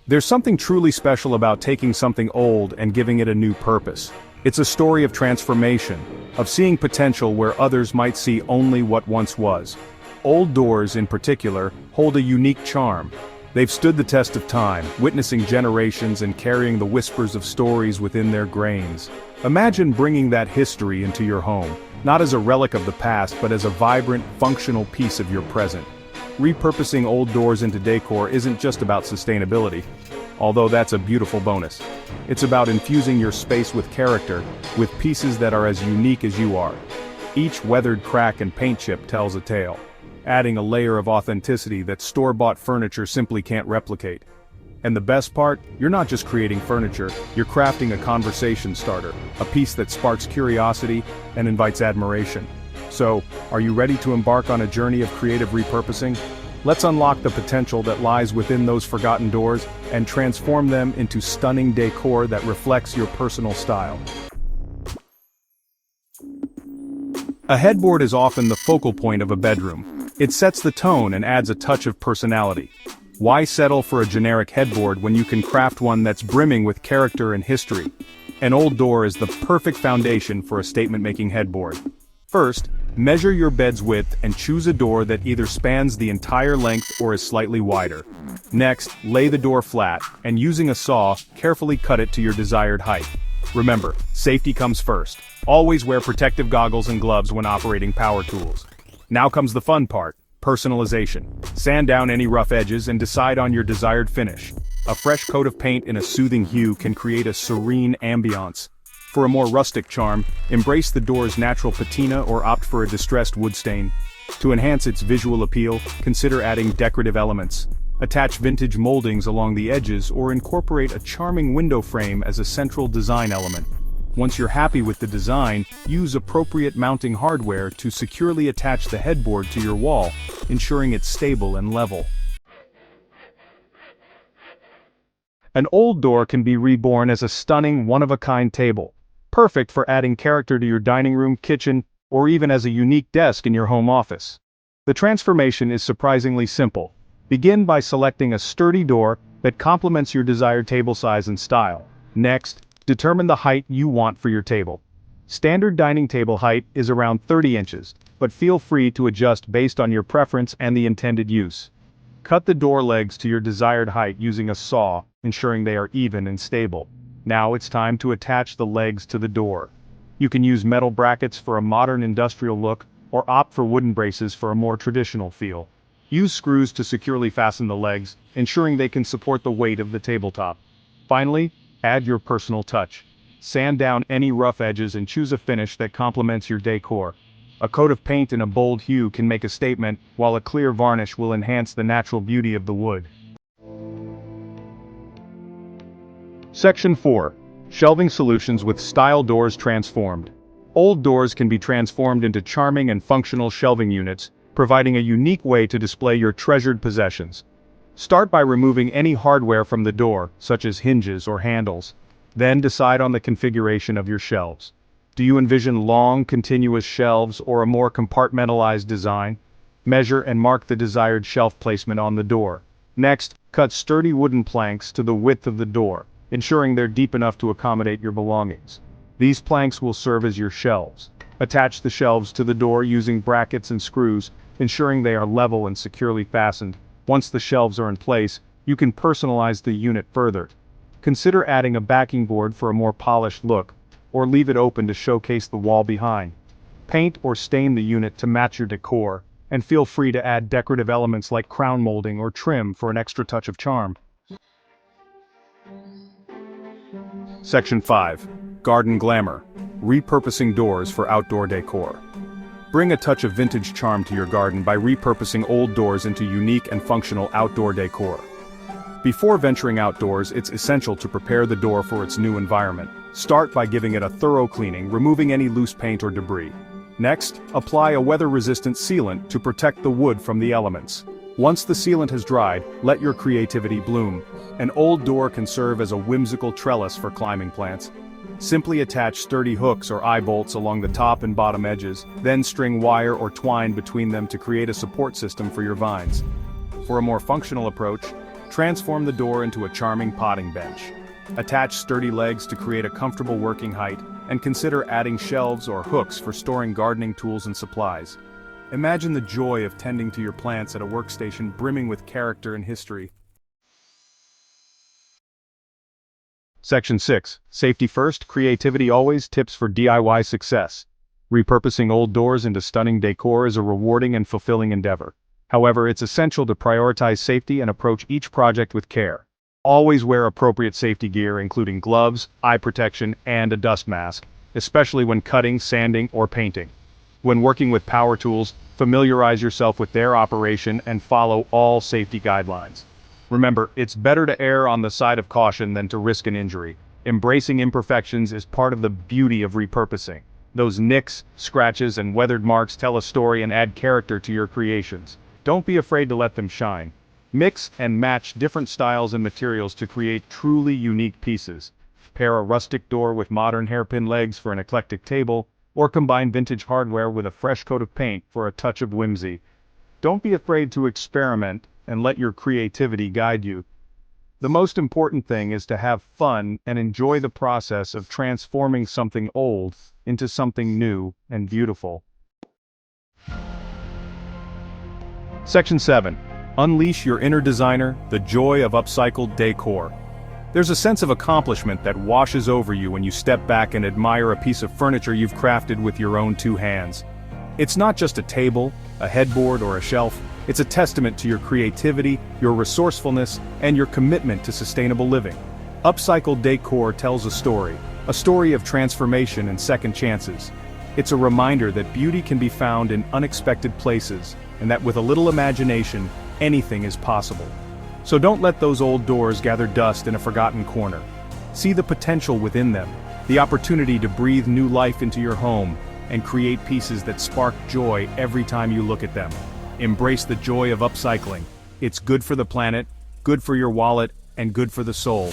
There's something truly special about taking something old and giving it a new purpose. It's a story of transformation, of seeing potential where others might see only what once was. Old doors, in particular, hold a unique charm. They've stood the test of time, witnessing generations and carrying the whispers of stories within their grains. Imagine bringing that history into your home, not as a relic of the past but as a vibrant, functional piece of your present. Repurposing old doors into decor isn't just about sustainability, although that's a beautiful bonus. It's about infusing your space with character, with pieces that are as unique as you are. Each weathered crack and paint chip tells a tale, adding a layer of authenticity that store-bought furniture simply can't replicate. And the best part, you're not just creating furniture, you're crafting a conversation starter, a piece that sparks curiosity and invites admiration. So, are you ready to embark on a journey of creative repurposing? Let's unlock the potential that lies within those forgotten doors and transform them into stunning decor that reflects your personal style. A headboard is often the focal point of a bedroom. It sets the tone and adds a touch of personality. Why settle for a generic headboard when you can craft one that's brimming with character and history? An old door is the perfect foundation for a statement-making headboard. First, measure your bed's width and choose a door that either spans the entire length or is slightly wider. Next, lay the door flat, and using a saw, carefully cut it to your desired height. Remember, safety comes first. Always wear protective goggles and gloves when operating power tools. Now comes the fun part, personalization. Sand down any rough edges and decide on your desired finish. A fresh coat of paint in a soothing hue can create a serene ambiance. For a more rustic charm, embrace the door's natural patina or opt for a distressed wood stain. To enhance its visual appeal, consider adding decorative elements. Attach vintage moldings along the edges or incorporate a charming window frame as a central design element. Once you're happy with the design, use appropriate mounting hardware to securely attach the headboard to your wall, ensuring it's stable and level. An old door can be reborn as a stunning, one-of-a-kind table. Perfect for adding character to your dining room, kitchen, or even as a unique desk in your home office. The transformation is surprisingly simple. Begin by selecting a sturdy door that complements your desired table size and style. Next, determine the height you want for your table. Standard dining table height is around 30 inches, but feel free to adjust based on your preference and the intended use. Cut the door legs to your desired height using a saw, ensuring they are even and stable. Now it's time to attach the legs to the door. You can use metal brackets for a modern industrial look, or opt for wooden braces for a more traditional feel. Use screws to securely fasten the legs, ensuring they can support the weight of the tabletop. Finally, add your personal touch. Sand down any rough edges and choose a finish that complements your decor. A coat of paint in a bold hue can make a statement, while a clear varnish will enhance the natural beauty of the wood. Section 4. Shelving solutions with style doors transformed. Old doors can be transformed into charming and functional shelving units, providing a unique way to display your treasured possessions. Start by removing any hardware from the door, such as hinges or handles. Then decide on the configuration of your shelves. Do you envision long, continuous shelves or a more compartmentalized design? Measure and mark the desired shelf placement on the door. Next, cut sturdy wooden planks to the width of the door, ensuring they're deep enough to accommodate your belongings. These planks will serve as your shelves. Attach the shelves to the door using brackets and screws, ensuring they are level and securely fastened. Once the shelves are in place, you can personalize the unit further. Consider adding a backing board for a more polished look, or leave it open to showcase the wall behind. Paint or stain the unit to match your decor, and feel free to add decorative elements like crown molding or trim for an extra touch of charm. Section 5. Garden Glamour. Repurposing doors for outdoor decor. Bring a touch of vintage charm to your garden by repurposing old doors into unique and functional outdoor decor. Before venturing outdoors, it's essential to prepare the door for its new environment. Start by giving it a thorough cleaning, removing any loose paint or debris. Next, apply a weather-resistant sealant to protect the wood from the elements. Once the sealant has dried, let your creativity bloom. An old door can serve as a whimsical trellis for climbing plants. Simply attach sturdy hooks or eye bolts along the top and bottom edges, then string wire or twine between them to create a support system for your vines. For a more functional approach, Transform the door into a charming potting bench. Attach sturdy legs to create a comfortable working height, and consider adding shelves or hooks for storing gardening tools and supplies. Imagine the joy of tending to your plants at a workstation brimming with character and history. Section 6. Safety first, creativity always, tips for DIY success. Repurposing old doors into stunning decor is a rewarding and fulfilling endeavor. However, it's essential to prioritize safety and approach each project with care. Always wear appropriate safety gear, including gloves, eye protection, and a dust mask, especially when cutting, sanding, or painting. When working with power tools, familiarize yourself with their operation and follow all safety guidelines. Remember, it's better to err on the side of caution than to risk an injury. Embracing imperfections is part of the beauty of repurposing. Those nicks, scratches, and weathered marks tell a story and add character to your creations. Don't be afraid to let them shine. Mix and match different styles and materials to create truly unique pieces. Pair a rustic door with modern hairpin legs for an eclectic table, or combine vintage hardware with a fresh coat of paint for a touch of whimsy. Don't be afraid to experiment and let your creativity guide you. The most important thing is to have fun and enjoy the process of transforming something old into something new and beautiful. Section 7. Unleash your inner designer, the joy of upcycled decor. There's a sense of accomplishment that washes over you when you step back and admire a piece of furniture you've crafted with your own two hands. It's not just a table, a headboard, or a shelf. It's a testament to your creativity, your resourcefulness, and your commitment to sustainable living. Upcycled decor tells a story of transformation and second chances. It's a reminder that beauty can be found in unexpected places, and that with a little imagination, anything is possible. So don't let those old doors gather dust in a forgotten corner. See the potential within them, the opportunity to breathe new life into your home, and create pieces that spark joy every time you look at them. Embrace the joy of upcycling. It's good for the planet, good for your wallet, and good for the soul.